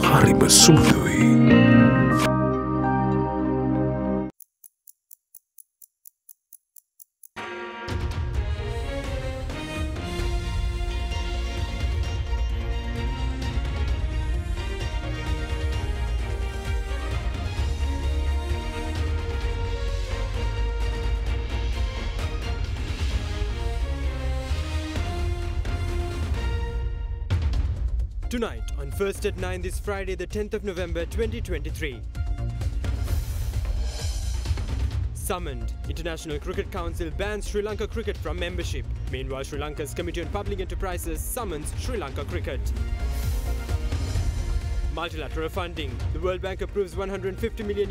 හරිම සුමුදුයි. Tonight on First at 9 this Friday the 10th of November 2023. Summoned. International Cricket Council bans Sri Lanka cricket from membership. Meanwhile, Sri Lanka's Committee on Public Enterprises summons Sri Lanka cricket. Multilateral funding. The World Bank approves $150 million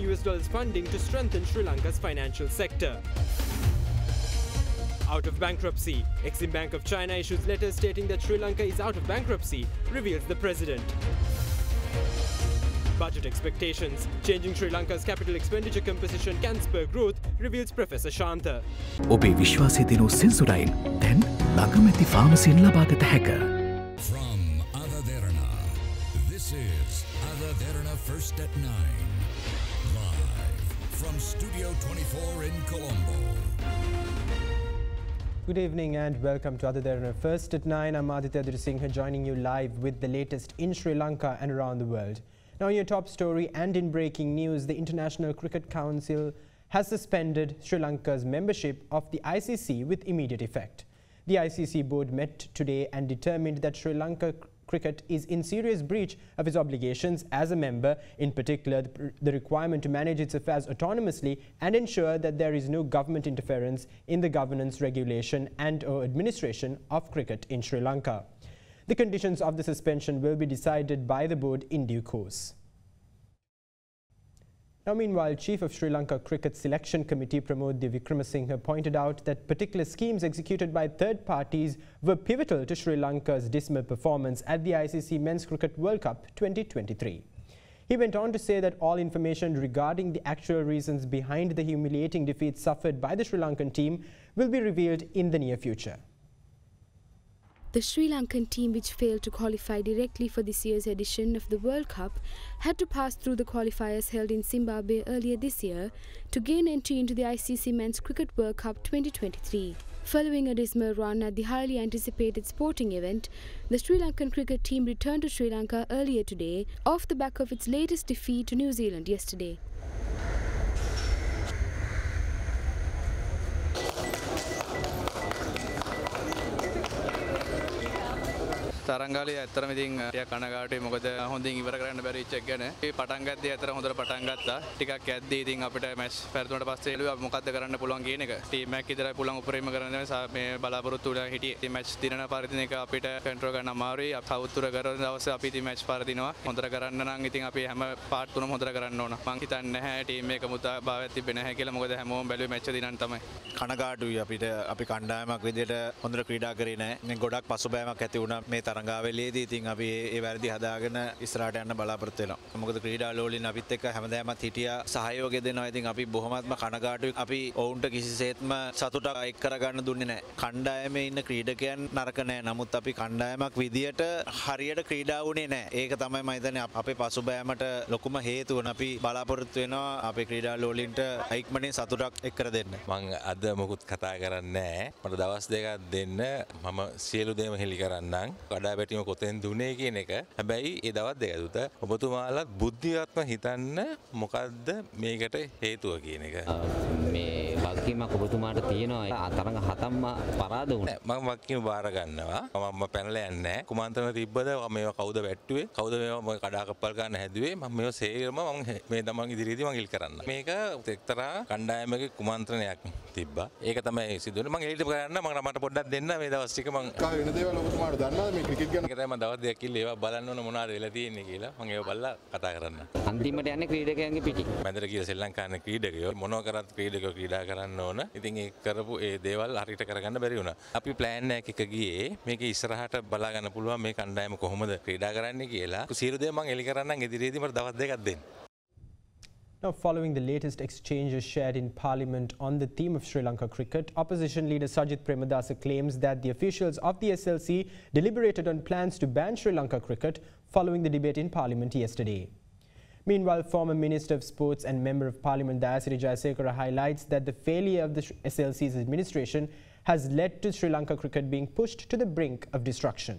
funding to strengthen Sri Lanka's financial sector. Out of bankruptcy. Exim Bank of China issues letters stating that Sri Lanka is out of bankruptcy, reveals the president. Budget expectations. Changing Sri Lanka's capital expenditure composition can spur growth, reveals Professor Shanta. ඔබේ විශ්වාසය දෙනු සෙන්සොඩයින් දැන් ළඟමැති ෆාමසියෙන් ලබාගත හැක. From AdaDerana, this is AdaDerana First at 9. Live from Studio 24 in Colombo. Good evening and welcome to AdaDerana First at 9. I'm Aditya Durasinghe joining you live with the latest in Sri Lanka and around the world. Now in your top story and in breaking news, the International Cricket Council has suspended Sri Lanka's membership of the ICC with immediate effect. The ICC board met today and determined that Sri Lanka cricket is in serious breach of its obligations as a member, in particular the requirement to manage its affairs autonomously and ensure that there is no government interference in the governance, regulation and/or administration of cricket in Sri Lanka. The conditions of the suspension will be decided by the board in due course. Now, meanwhile, Chief of Sri Lanka Cricket Selection Committee Pramod Vikramasinghe pointed out that particular schemes executed by third parties were pivotal to Sri Lanka's dismal performance at the ICC Men's Cricket World Cup 2023. He went on to say that all information regarding the actual reasons behind the humiliating defeat suffered by the Sri Lankan team will be revealed in the near future. The Sri Lankan team, which failed to qualify directly for this year's edition of the World Cup, had to pass through the qualifiers held in Zimbabwe earlier this year to gain entry into the ICC Men's Cricket World Cup 2023. Following a dismal run at the highly anticipated sporting event, the Sri Lankan cricket team returned to Sri Lanka earlier today off the back of its latest defeat to New Zealand yesterday. තරංගාලේ ඇත්තටම ඉතින් ටිකක් කනගාටුයි මොකද හොඳින් ඉවර කරන්න බැරි ඉච්ච එක ගැන. මේ පටන් ගද්දී ඇත්තට හොඳට පටන් ගත්තා. ටිකක් ඇද්දී ඉතින් අපිට මැච් පෙරදුනට පස්සේ එළුවා මොකද්ද කරන්න පුළුවන් කියන එක. ටීම් එකක් ඉදලා පුළුවන් උපරිම කරන්න මේ බලාපොරොත්තු උඩ හිටියේ. ඉතින් මැච් දිනන පරිදින එක අපිට කන්ට්‍රෝල් කරන්න අමාරුයි. සවුතුර කරන දවසේ අපි ඉතින් මැච් පරිදිනවා. හොඳට කරන්න නම් ඉතින් අපි හැම පාර්ට් තුනම හොඳට කරන්න ඕන. මං හිතන්නේ නැහැ ටීම් එක මුතාභාවයක් තිබෙන්නේ නැහැ කියලා. මොකද හැමෝම බැලුවේ මැච් දිනන්න තමයි. කනගාටුයි අපිට අපි කණ්ඩායමක් විදියට හොඳට ක්‍රීඩා කරේ නැහැ. මේ ගොඩක් පසුබෑමක් ඇති වුණා මේ තරංගාවලියේදී. ඉතින් අපි ඒ වැරදි හදාගෙන ඉස්සරහට යන්න බලාපොරොත්තු වෙනවා. මොකද ක්‍රීඩා ලෝලින් අපිත් එක්ක හැමදාමත් හිටියා සහයෝගය දෙනවා. ඉතින් අපි බොහොමත්ම කනගාටුයි. අපි ඔවුන්ට කිසිසේත්ම සතුටක් එක් කරගන්න දුන්නේ නැහැ. කණ්ඩායමේ ඉන්න ක්‍රීඩකයන් නරක නැහැ. නමුත් අපි කණ්ඩායමක් විදියට හරියට ක්‍රීඩා වුණේ නැහැ. ඒක තමයි මම හිතන්නේ අපේ පසුබෑමට ලොකුම හේතුව. අපි බලාපොරොත්තු වෙනවා අපේ ක්‍රීඩා ලෝලින්ට ඉක්මනින් සතුටක් එක් කර දෙන්න. මම අද මොකුත් කතා කරන්නේ නැහැ. මට දවස් දෙකක් දෙන්න. මම සියලු දේම හෙලි කරන්නම්. කඩාවැටීම කොතෙන් දුන්නේ කියන එක. හැබැයි ඒ දවස් දෙක තුත ඔබතුමාලත් බුද්ධියත්ම හිතන්න මොකද්ද මේකට හේතුව කියන එක. මේ වගකීමක් ඔබතුමාට තියෙනවා. තරඟ හතක්ම පරාද වුණා. මම වගකීම බාර ගන්නවා. මම පැනලා යන්නේ නැහැ. කුමාන්ත්‍රණ තිබ්බද මේවා කවුද වැට්ටුවේ? කවුද මේවා කඩාකප්පල් ගන්න හැදුවේ? මම මේවා සේරම මම මේ තමන් ඉදිරියේදී මම ඉල් කරන්න. මේක එක්තරා කණ්ඩායමක කුමාන්ත්‍රණයක් තිබ්බා. ඒක තමයි සිදුවන්නේ. මම එලිට කරන්න මට පොඩ්ඩක් දෙන්න මේ දවස් ටික මම වෙන දේවල් ඔබතුමාට දන්නවද මේ ක්‍රිකට් ගැන? ඒක තමයි මම දවස් දෙකක් ඉල්ල ඒවා බලන්න ඕන මොනවද වෙලා තියෙන්නේ කියලා. මම ඒවා බලලා කතා කරන්න. අන්තිමට යන්නේ ක්‍රීඩකයන්ගේ පිටි. මැදට කියලා ශ්‍රී ලංකාවේ ක්‍රීඩකයෝ මොනවා කරත් ක්‍රීඩකයෝ ක්‍රීඩා කරන්න ඕන. ඉතින් ඒක කරපු ඒ දේවල් හරියට කරගන්න බැරි වුණා. අපි ප්ලෑන් එකක් ගියේ මේක ඉස්සරහට බලා ගන්න පුළුවන් මේ කණ්ඩායම කොහොමද ක්‍රීඩා කරන්නේ කියලා. සියලු දේ මම එලි කරන්නම් ඉදිරියේදී මට දවස් දෙකක් දෙන්න. Now, following the latest exchanges shared in Parliament on the theme of Sri Lanka cricket, opposition leader Sajith Premadasa claims that the officials of the SLC deliberated on plans to ban Sri Lanka cricket following the debate in Parliament yesterday. Meanwhile, former Minister of Sports and Member of Parliament Dayasiri Jayasekara highlights that the failure of the SLC's administration has led to Sri Lanka cricket being pushed to the brink of destruction.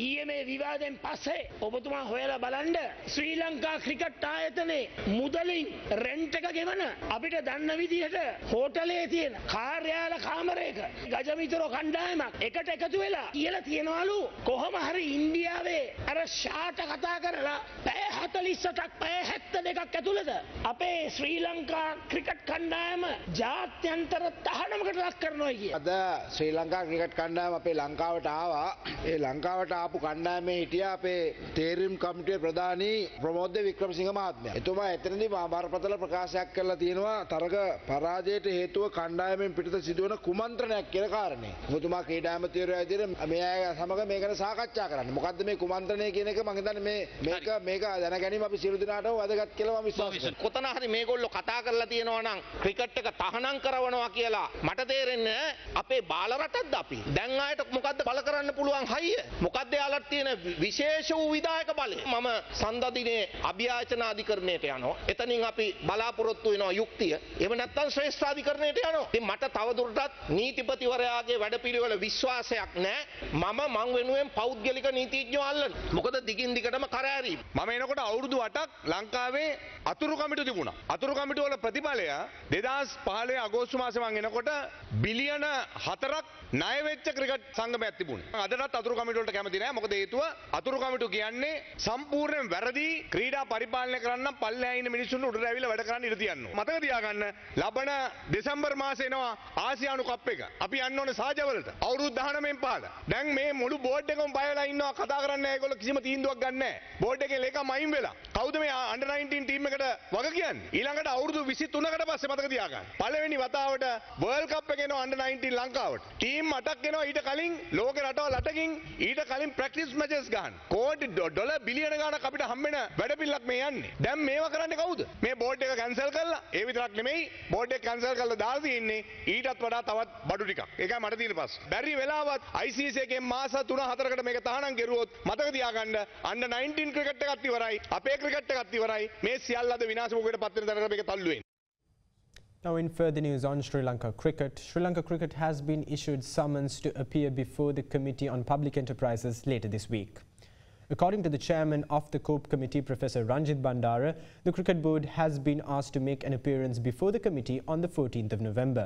ඊයේ විවාදයෙන් පස්සේ ඔබතුමා හොයලා බලන්න ශ්‍රී Lanka cricket ආයතනයේ මුදලින් rent එක ගෙවන අපිට දන්න විදිහට හෝටලේ තියෙන කාර්යාල කාමරයක ගජමිතුරෝ කණ්ඩායමක් එකට එකතු වෙලා කියලා තියෙනවලු කොහොම හරි ඉන්දියාවේ අර ෂාට කතා කරලා පැය 48ක් පැය 72ක් ඇතුළත අපේ ශ්‍රී ලංකා ක්‍රිකට් කණ්ඩායම ජාත්‍යන්තර තහනමකට ලක් කරනවා කිය. අද ශ්‍රී ලංකා ක්‍රිකට් කණ්ඩායම අපේ ලංකාවට ආවා. ඒ ලංකාවට ආපු කණ්ඩායමේ හිටියා අපේ තේරීම් කමිටුවේ ප්‍රධානී ප්‍රමෝද වික්‍රමසිංහ මහත්මයා. එතුමා එතනදී බරපතල ප්‍රකාශයක් කරලා තියෙනවා තරග පරාජයට හේතුව කණ්ඩායමෙන් පිටත සිදුවන කුමන්ත්‍රණයක් කියලා කාරණේ. ඔබතුමා ක්‍රීඩා ඇමතිවරයා විදිහට මේ අය සමග මේක ගැන සාකච්ඡා කරන්න. මොකද්ද මේ කුමන්ත්‍රණය කියන එක මම හිතන්නේ මේක දැන ගැනීම අපි සියලු දෙනාටම වැදගත් කියලා මම විශ්වාස කරනවා. කොතන හරි මේගොල්ලෝ කතා කරලා තියෙනවා නම් ක්‍රිකට් එක තහනම් කරනවා කියලා මට තේරෙන්නේ අපේ බාල රටක්ද අපි. දැන් ආයට මොකද්ද බල කරන්න පුළුවන් හයිය? මොකද්ද යාලට තියෙන විශේෂ වූ විධායක බලය? මම සඳදිනේ අභියාචන අධිකරණයට යනවා. එතනින් අපි බලාපොරොත්තු වෙනවා යුක්තිය. එහෙම නැත්නම් ශ්‍රේෂ්ඨ අධිකරණයට යනවා. ඉතින් මට තවදුරටත් නීතිපතිවරයාගේ වැඩපිළිවෙල විශ්වාසයක් නැහැ. මං වෙනුවෙන් පෞද්ගලික නීතිඥයෝ අල්ලන. මොකද දිගින් දිගටම කරෑරි. මම එනකොට අවුරුදු 8ක් ලංකාවේ අතුරු කමිටු තිබුණා. අතුරු කමිටු වල ප්‍රතිඵලය 2015 අගෝස්තු මාසේ මං එනකොට බිලියන 4ක් ණය වෙච්ච ක්‍රිකට් සංගමයක් තිබුණා. අදටත් අතුරු කමිටු වලට කැමති නැහැ. මොකද හේතුව අතුරු කමිටු කියන්නේ සම්පූර්ණයෙන් වැරදි ක්‍රීඩා පරිපාලනය කරන්න පල්ලෙහා ඉන්න මිනිස්සුන්ට උඩට ඇවිල්ලා වැඩ කරන්න ඉඩ තියනවා. මතක තියාගන්න ලබන දෙසැම්බර් මාසේ එනවා ආසියානු කප් එක. අපි යන්න ඕනේ සාජවලට. අවුරුදු 19න් පහළ. දැන් මේ මුළු බෝඩ් එකම බය වෙලා ඉන්නවා කතා කරන්න ඒගොල්ලෝ කිසිම තීන්දුවක් ගන්න නැහැ. බෝඩ් එකේ ලේකම් අයින් වෙලා. කවුද මේ අන්ඩර් 19 ටීම් එකට වග කියන්නේ? ඊළඟට අවුරුදු 23කට පස්සේ මතක තියාගන්න. පළවෙනි වතාවට වර්ල්ඩ් කප් එක එනවා අන්ඩර් 19 ලංකාවට. ටීම් 8ක් එනවා ඊට කලින් ලෝකේ රටවල් 8කින් ඊට කලින් ප්‍රැක්ටිස් මැචස් ගන්න. කෝටි ඩොලර් බිලියන ගාණක් අපිට හම්බෙන වැඩපිළිවෙලක් මේ යන්නේ. දැන් මේව කරන්නේ කවුද? මේ බෝඩ් එක කැන්සල් කරලා ඒ විතරක් නෙමෙයි බෝඩ් එක කැන්සල් කරලා දාලා තියෙන්නේ ඊටත් වඩා තවත් බඩු ටිකක්. ඒකයි මට තියෙන ප්‍රශ්න. බැරි වෙලාවත් ICC එකෙන් මාස 3-4කට මේක තහනම් කෙරුවොත් මතක තියාගන්න අන්ඩර් 19 ක්‍රිකට් එකත් ඉවරයි. අපේ ක්‍රිකට් එකත් ඉවරයි. මේ සියල්ල අද විනාශ මුඛයට පත් වෙන තරකට මේක තල්ලු වෙන්නේ. Now in further news on Sri Lanka cricket, Sri Lanka cricket has been issued summons to appear before the Committee on Public Enterprises later this week. According to the chairman of the COPE committee, Professor Ranjit Bandara, the cricket board has been asked to make an appearance before the committee on the 14th of November.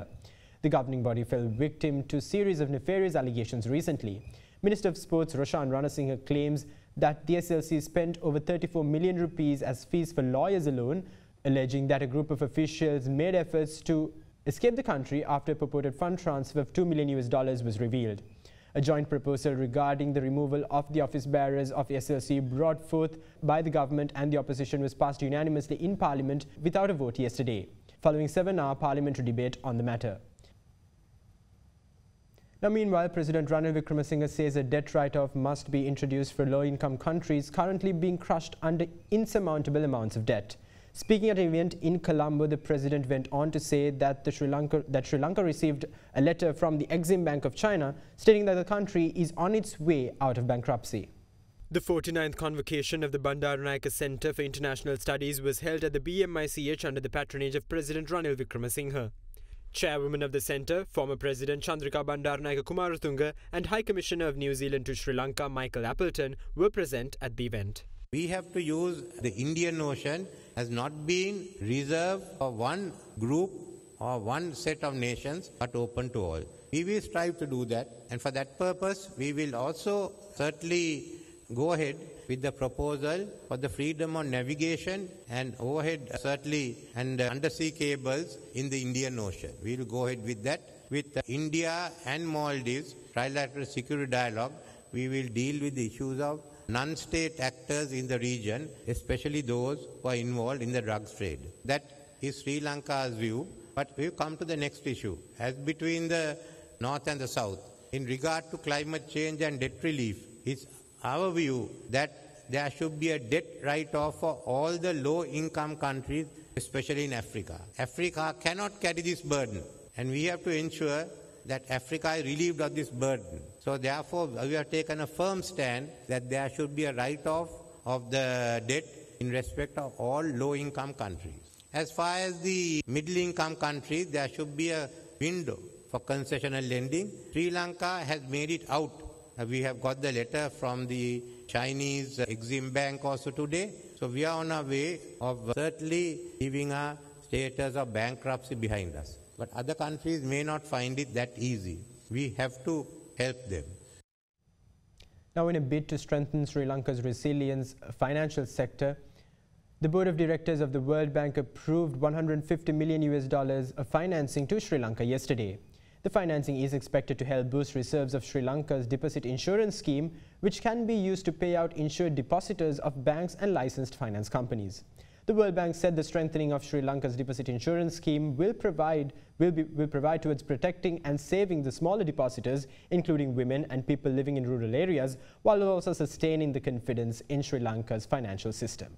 The governing body fell victim to a series of nefarious allegations recently. Minister of Sports Roshan Ranasinghe claims that the SLC spent over 34 million rupees as fees for lawyers alone, alleging that a group of officials made efforts to escape the country after a purported fund transfer of $2 million was revealed. A joint proposal regarding the removal of the office bearers of SLC brought forth by the government and the opposition was passed unanimously in Parliament without a vote yesterday, following 7-hour parliamentary debate on the matter. Now, meanwhile, President Ranil Wickremesinghe says a debt write-off must be introduced for low-income countries currently being crushed under insurmountable amounts of debt. Speaking at an event in Colombo, the president went on to say that Sri Lanka received a letter from the Exim Bank of China stating that the country is on its way out of bankruptcy. The 49th convocation of the Bandaranaike Centre for International Studies was held at the BMICH under the patronage of President Ranil Wickremesinghe. Chairwoman of the centre, former President Chandrika Bandaranaike Kumaratunga and High Commissioner of New Zealand to Sri Lanka, Michael Appleton, were present at the event. We have to use the Indian Ocean as not being reserved for one group or one set of nations, but open to all. We will strive to do that, and for that purpose, we will also certainly go ahead with the proposal for the freedom of navigation and overhead certainly and undersea cables in the Indian Ocean. We will go ahead with that. With India and Maldives trilateral security dialogue, we will deal with the issues of non-state actors in the region, especially those who are involved in the drugs trade. That is Sri Lanka's view. But we come to the next issue. As between the North and the South, in regard to climate change and debt relief, it's our view that there should be a debt write-off for all the low-income countries, especially in Africa. Africa cannot carry this burden, and we have to ensure that Africa is relieved of this burden. So therefore, we have taken a firm stand that there should be a write-off of the debt in respect of all low-income countries. As far as the middle-income countries, there should be a window for concessional lending. Sri Lanka has made it out. We have got the letter from the Chinese Exim Bank also today. So we are on our way of certainly leaving our status of bankruptcy behind us. But other countries may not find it that easy. We have to help them. Now, in a bid to strengthen Sri Lanka's resilience financial sector, the Board of Directors of the World Bank approved $150 million of financing to Sri Lanka yesterday. The financing is expected to help boost reserves of Sri Lanka's deposit insurance scheme, which can be used to pay out insured depositors of banks and licensed finance companies. The World Bank said the strengthening of Sri Lanka's deposit insurance scheme will provide towards protecting and saving the smaller depositors, including women and people living in rural areas, while also sustaining the confidence in Sri Lanka's financial system.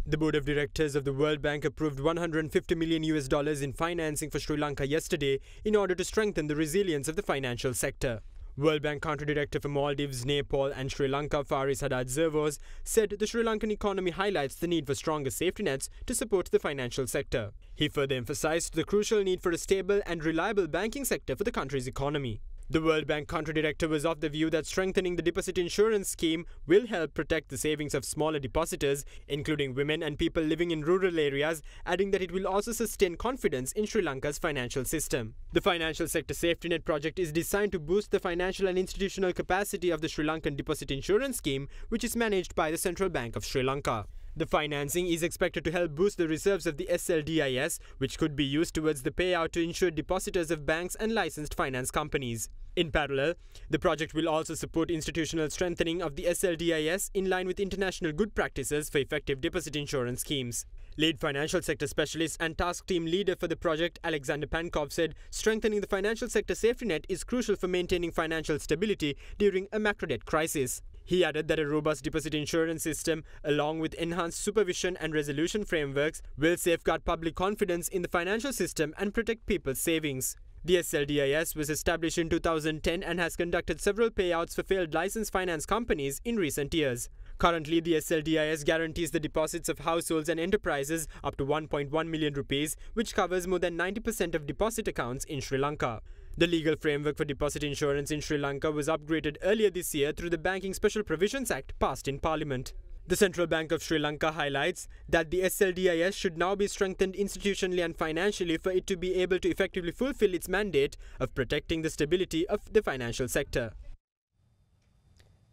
The Board of Directors of the World Bank approved $150 million in financing for Sri Lanka yesterday in order to strengthen the resilience of the financial sector. World Bank Country Director for Maldives, Nepal and Sri Lanka, Faris Haddad-Zervos, said the Sri Lankan economy highlights the need for stronger safety nets to support the financial sector. He further emphasized the crucial need for a stable and reliable banking sector for the country's economy. The World Bank Country Director was of the view that strengthening the deposit insurance scheme will help protect the savings of smaller depositors, including women and people living in rural areas, adding that it will also sustain confidence in Sri Lanka's financial system. The Financial Sector Safety Net project is designed to boost the financial and institutional capacity of the Sri Lankan deposit insurance scheme, which is managed by the Central Bank of Sri Lanka. The financing is expected to help boost the reserves of the SLDIS, which could be used towards the payout to insured depositors of banks and licensed finance companies. In parallel, the project will also support institutional strengthening of the SLDIS in line with international good practices for effective deposit insurance schemes. Lead financial sector specialist and task team leader for the project, Alexander Pankov, said strengthening the financial sector safety net is crucial for maintaining financial stability during a macro debt crisis. He added that a robust deposit insurance system, along with enhanced supervision and resolution frameworks, will safeguard public confidence in the financial system and protect people's savings. The SLDIS was established in 2010 and has conducted several payouts for failed licensed finance companies in recent years. Currently, the SLDIS guarantees the deposits of households and enterprises up to 1.1 million rupees, which covers more than 90% of deposit accounts in Sri Lanka. The legal framework for deposit insurance in Sri Lanka was upgraded earlier this year through the Banking Special Provisions Act passed in Parliament. The Central Bank of Sri Lanka highlights that the SLDIS should now be strengthened institutionally and financially for it to be able to effectively fulfill its mandate of protecting the stability of the financial sector.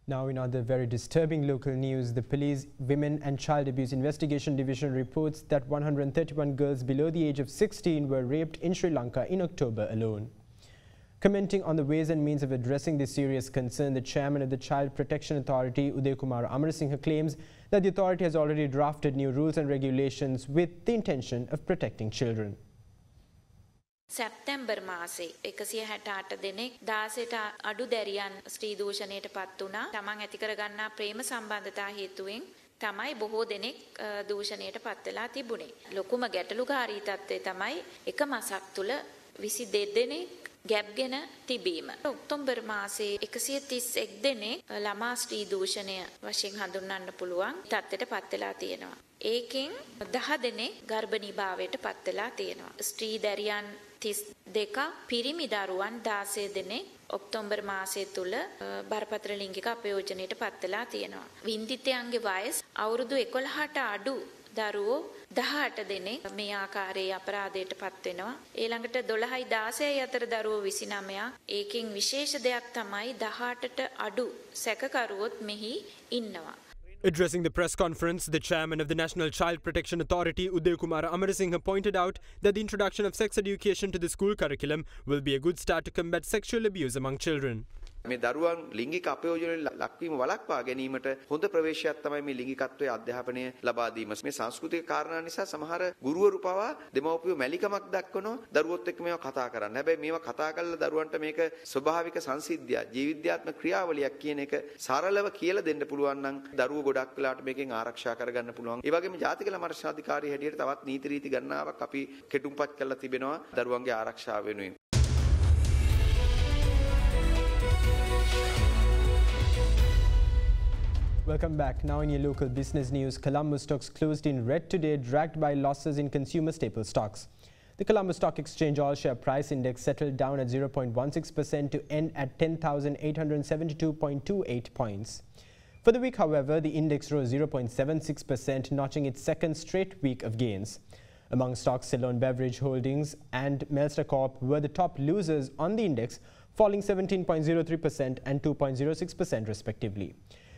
Now, in other very disturbing local news, the Police Women and Child Abuse Investigation Division reports that 131 girls below the age of 16 were raped in Sri Lanka in October alone. Commenting on the ways and means of addressing this serious concern, the chairman of the Child Protection Authority, Udayakumara Amarasinghe, claims that the authority has already drafted new rules and regulations with the intention of protecting children. සැප්තැම්බර් මාසේ 168 දෙනෙක් 16ට අඩු දැරියන් ස්ත්‍රී දූෂණයට පත් වුණා. තමන් ඇති කරගන්නා ප්‍රේම සම්බන්ධතා හේතුවෙන් තමයි බොහෝ දෙනෙක් දූෂණයට පත් වෙලා තිබුණේ. ලොකුම ගැටලුකාරී තත්ත්වය තමයි එක මාසක් තුල 22 දෙනෙක් ගැප්ගෙන තිබීම. ඔක්තෝබර් මාසේ 131 දෙනෙක් ළමා ස්ත්‍රී දූෂණය වශයෙන් හඳුන්වන්න පුළුවන් තත්ත්වයට පත් වෙලා තියෙනවා. ඒකෙන් 10 දෙනෙක් ගර්භණී භාවයට පත් වෙලා තියෙනවා. ස්ත්‍රී දැරියන් 32ක් පිරිමි දරුවන් 16 දෙනෙක් ඔක්තෝබර් මාසය තුල බරපතල ලිංගික අපයෝජනයට පත් වෙලා තියෙනවා. වින්දිතයන්ගේ වයස අවුරුදු 11ට අඩු දරුවෝ 18 දෙනෙක් මේ ආකාරයේ අපරාධයට පත් වෙනවා. ඊළඟට 12යි 16යි අතර දරුවෝ 29ක්. ඒකෙන් විශේෂ දෙයක් තමයි 18ට අඩු සැකකරුවොත් මෙහි ඉන්නවා. Addressing the press conference, the chairman of the National Child Protection Authority, Udayakumara Amarasinghe, pointed out that the introduction of sex education to the school curriculum will be a good start to combat sexual abuse among children. මේ දරුවන් ලිංගික අපයෝජනවල ලක්වීම වළක්වා ගැනීමට හොඳ ප්‍රවේශයක් තමයි මේ ලිංගිකත්වයේ අධ්‍යාපනය ලබා දීම. මේ සංස්කෘතික කාරණා නිසා සමහර ගුරුවරු පවා දෙමව්පියෝ මැලිකමක් දක්වනවා දරුවොත් එක්ක මේවා කතා කරන්න. හැබැයි මේවා කතා කරලා දරුවන්ට මේක ස්වභාවික සංසිද්ධිය, ජීවිද්‍යාත්මක ක්‍රියාවලියක් කියන එක සරලව කියලා දෙන්න පුළුවන් නම් දරුවෝ ගොඩක් වෙලාවට මේකෙන් ආරක්ෂා කරගන්න පුළුවන්. ඒ වගේම ජාතික ළම ආරක්ෂාධිකාරිය හැටියට තවත් නීති රීති ගණනාවක් අපි කෙටුම්පත් කරලා තිබෙනවා දරුවන්ගේ ආරක්ෂාව වෙනුවෙන්. Welcome back. Now in your local business news, Colombo stocks closed in red today, dragged by losses in consumer staple stocks. The Colombo Stock Exchange All-Share Price Index settled down at 0.16% to end at 10,872.28 points. For the week, however, the index rose 0.76%, notching its second straight week of gains. Among stocks, Ceylon Beverage Holdings and Melster Corp were the top losers on the index, falling 17.03% and 2.06% respectively.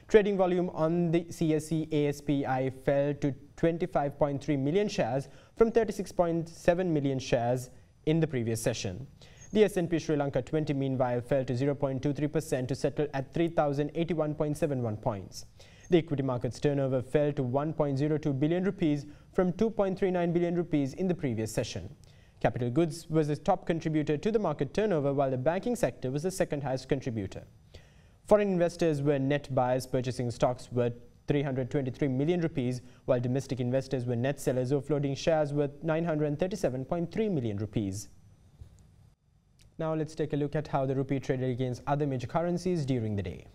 Trading volume on the CSE ASPI fell to 25.3 million shares from 36.7 million shares in the previous session. The S&P Sri Lanka 20 meanwhile fell to 0.23% to settle at 3,081.71 points. The equity market's turnover fell to 1.02 billion rupees from 2.39 billion rupees in the previous session. Capital goods was the top contributor to the market turnover, while the banking sector was the second highest contributor. Foreign investors were net buyers, purchasing stocks worth 323 million rupees, while domestic investors were net sellers, offloading shares worth 937.3 million rupees. Now let's take a look at how the rupee traded against other major currencies during the day.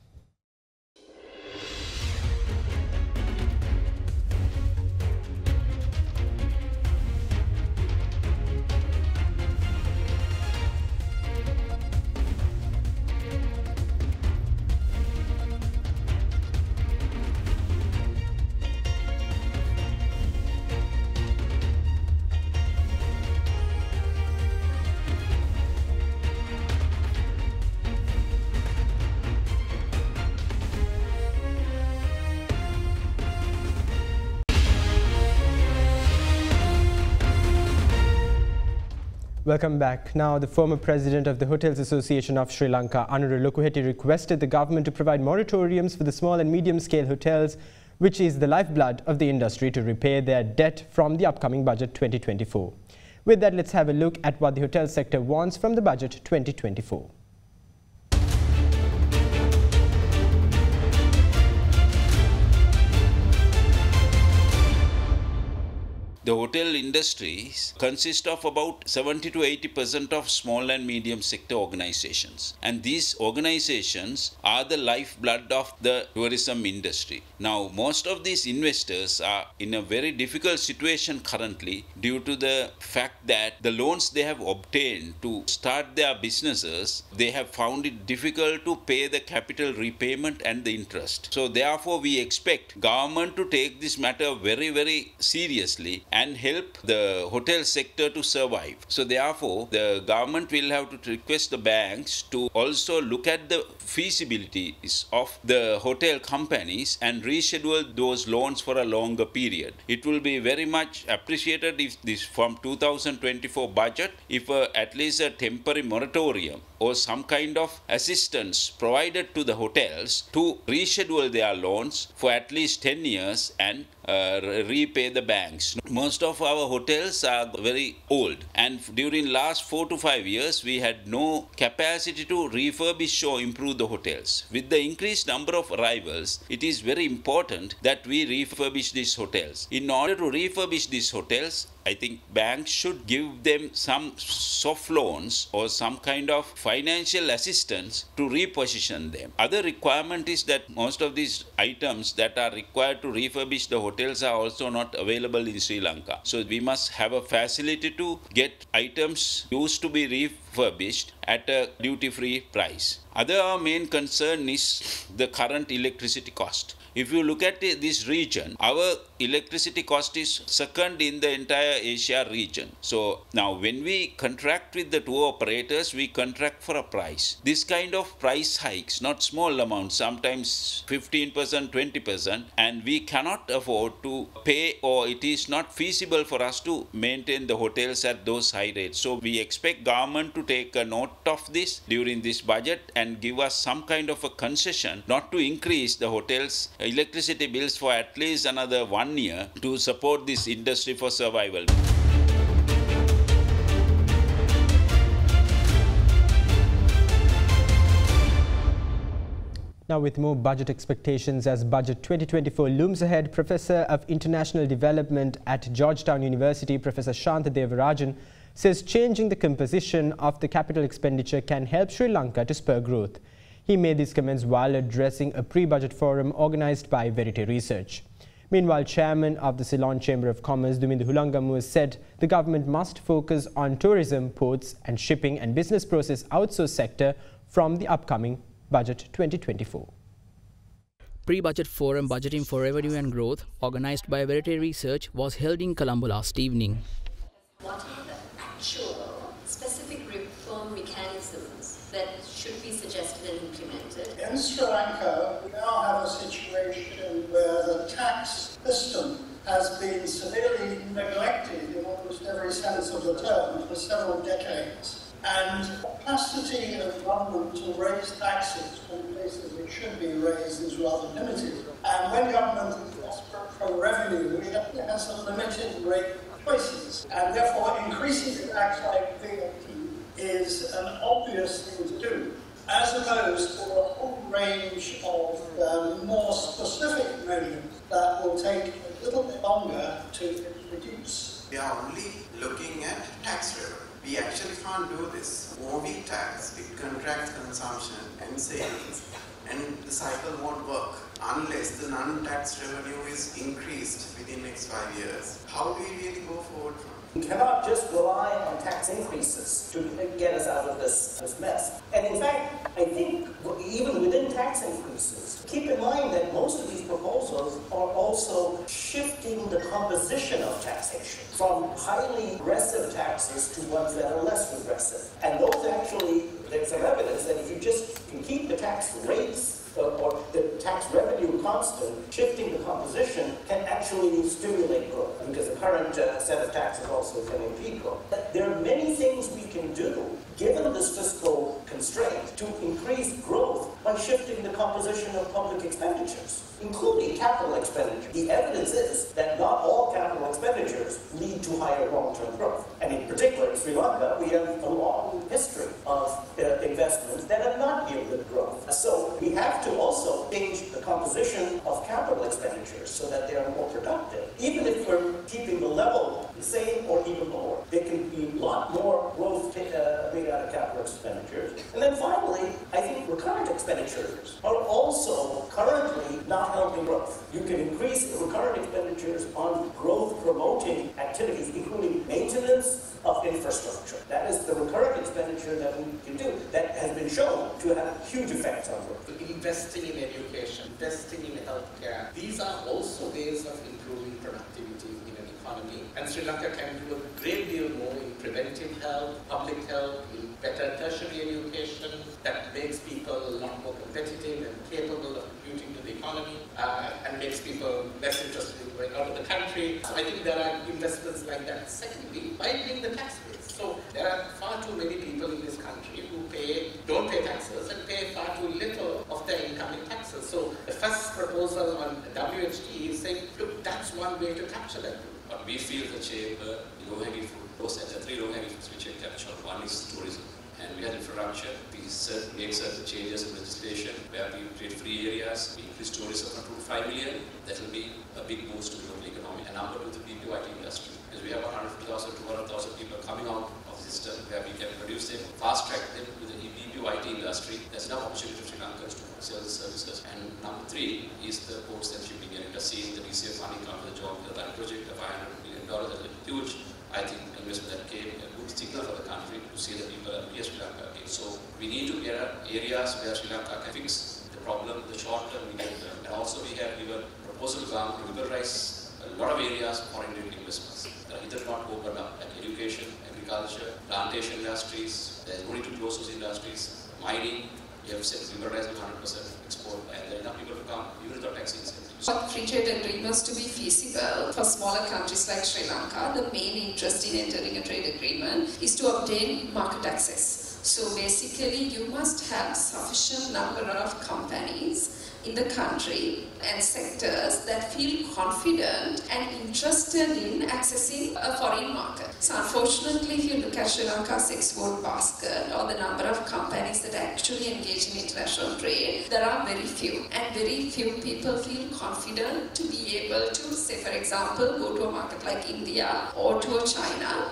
Welcome back. Now, the former president of the Hotels Association of Sri Lanka, Anura Lokuheti, requested the government to provide moratoriums for the small and medium-scale hotels, which is the lifeblood of the industry, to repay their debt from the upcoming budget 2024. With that, let's have a look at what the hotel sector wants from the budget 2024. The hotel industries consist of about 70 to 80% of small and medium sector organizations. And these organizations are the lifeblood of the tourism industry. Now, most of these investors are in a very difficult situation currently due to the fact that the loans they have obtained to start their businesses, they have found it difficult to pay the capital repayment and the interest. So therefore, we expect government to take this matter very, very seriously and help the hotel sector to survive. So therefore, the government will have to request the banks to also look at the feasibilities of the hotel companies and reschedule those loans for a longer period. It will be very much appreciated if this from 2024 budget, if at least a temporary moratorium or some kind of assistance provided to the hotels to reschedule their loans for at least 10 years and repay the banks. Most of our hotels are very old, and during last 4 to 5 years we had no capacity to refurbish or improve the hotels. With the increased number of arrivals, it is very important that we refurbish these hotels. In order to refurbish these hotels, I think banks should give them some soft loans or some kind of financial assistance to reposition them. Other requirement is that most of these items that are required to refurbish the hotels are also not available in Sri Lanka. So we must have a facility to get items used to be refurbished at a duty-free price. Other main concern is the current electricity cost. If you look at this region, our electricity cost is second in the entire Asia region. So now when we contract with the tour operators, we contract for a price. This kind of price hikes, not small amounts, sometimes 15%, 20%, and we cannot afford to pay, or it is not feasible for us to maintain the hotels at those high rates. So we expect government to take a note of this during this budget and give us some kind of a concession not to increase the hotels' electricity bills for at least another 1 year to support this industry for survival. Now, with more budget expectations as Budget 2024 looms ahead, Professor of International Development at Georgetown University, Professor Shantha Devarajan, says changing the composition of the capital expenditure can help Sri Lanka to spur growth. He made these comments while addressing a pre-budget forum organised by Verite Research. Meanwhile, Chairman of the Ceylon Chamber of Commerce, Dumindu Hulangamu, said the government must focus on tourism, ports and shipping and business process outsource sector from the upcoming Budget 2024. Pre-budget forum Budgeting for Revenue and Growth, organised by Verite Research, was held in Colombo last evening. What are the actual specific reform mechanisms that should be suggested and implemented? In Sri Lanka, we now have a situation where the tax system has been severely neglected in almost every sense of the term for several decades. And the capacity of government to raise taxes from places it should be raised is rather limited. And when government is desperate for revenue, it has a limited rate of choices. And therefore, increasing the tax like VAT is an obvious thing to do, as opposed to a whole range of more specific measures that will take a little bit longer to introduce. We are only looking at tax revenue. We actually can't do this. Moving tax, it contracts consumption and savings, and the cycle won't work unless the non-tax revenue is increased within the next 5 years. How do we really go forward from? We cannot just rely on tax increases to get us out of this mess. And in fact, I think even within tax increases, keep in mind that most of these proposals are also shifting the composition of taxation from highly regressive taxes to ones that are less regressive. And those actually, there's some evidence that if you just can keep the tax rates or the tax revenue constant, shifting the composition can actually stimulate growth, because the current set of taxes also can impede growth. But there are many things we can do, given this fiscal constraint, to increase growth by shifting the composition of public expenditures, including capital expenditure. The evidence is that not all capital expenditures lead to higher long-term growth. And in particular, in Sri Lanka, we have a long history of investments that have not yielded growth. So we have to also change the composition of capital expenditures so that they are more productive. Even if we're keeping the level the same or even lower, there can be a lot more growth made out of capital expenditures. And then finally, I think recurrent expenditures are also currently not helping growth. You can increase recurrent expenditures on growth-promoting activities, including maintenance of infrastructure. That is the recurrent expenditure that we can do. That has been shown to have huge effects on growth. Investing in education, investing in healthcare, these are also ways of improving productivity in an economy. And Sri Lanka can do a great deal more in preventive health, public health, in better tertiary education that makes people a lot more competitive and capable of contributing to the economy and makes people less interested in going out of the country. So I think there are investments like that. Secondly, widening the tax base. So there are far too many people in this country who don't pay taxes and pay far too little of their incoming taxes. So the first proposal on WHT is saying, look, that's one way to capture that. But we feel the chamber, low-hanging fruit, those are the three low-hanging fruits which are captured. One is tourism. And we had infrastructure, we made certain changes in legislation where we create free areas, we increase tourism from 2 to 5 million. That will be a big boost to the local economy. And number 2, the BPO IT industry. Because we have 150,000, 200,000 people coming out of the system where we can produce them, fast track them to the BPO IT industry. There's enough opportunity for Sri Lankans to sell the services. And number 3 is the ports and shipping area. Seeing the DCF funding come to the job, the bank project of $500 million, that's a huge, I think, investment that came, a good signal for the country to see that people are here Sri Lanka again. So we need to get areas where Sri Lanka can fix the problem, the short term, medium term. And also we have given proposal to liberalize a lot of areas for foreign direct investments that are either not opened up, like education, agriculture, plantation industries. There's no need to close those industries. Mining, we have said liberalize 100% export, and there are enough people to come, even without tax incentives. For free trade agreements to be feasible for smaller countries like Sri Lanka, the main interest in entering a trade agreement is to obtain market access. So basically, you must have sufficient number of companies in the country and sectors that feel confident and interested in accessing a foreign market. So unfortunately, if you look at Sri Lanka's export basket or the number of companies that actually engage in international trade, there are very few. And very few people feel confident to be able to, say for example, go to a market like India or to a China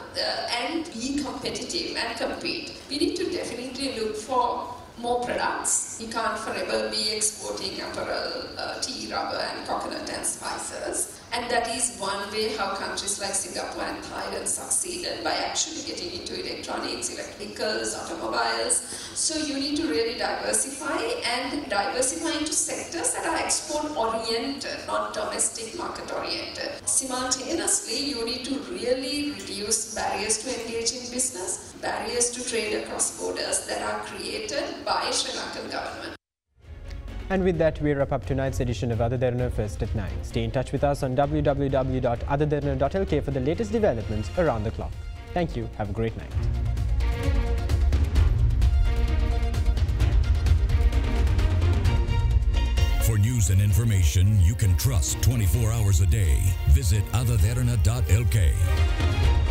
and be competitive and compete. We need to definitely look for more products. You can't forever be exporting apparel, tea, rubber and coconut and spices. And that is one way how countries like Singapore and Thailand succeeded by actually getting into electronics, electricals, automobiles. So you need to really diversify and diversify into sectors that are export oriented, not domestic market oriented. Simultaneously, you need to really reduce barriers to engage in business, barriers to trade across borders that are created by Sri Lankan government. And with that, we wrap up tonight's edition of AdaDerana First at 9. Stay in touch with us on www.adaderana.lk for the latest developments around the clock. Thank you. Have a great night. For news and information you can trust 24 hours a day, visit AdaDerana.lk.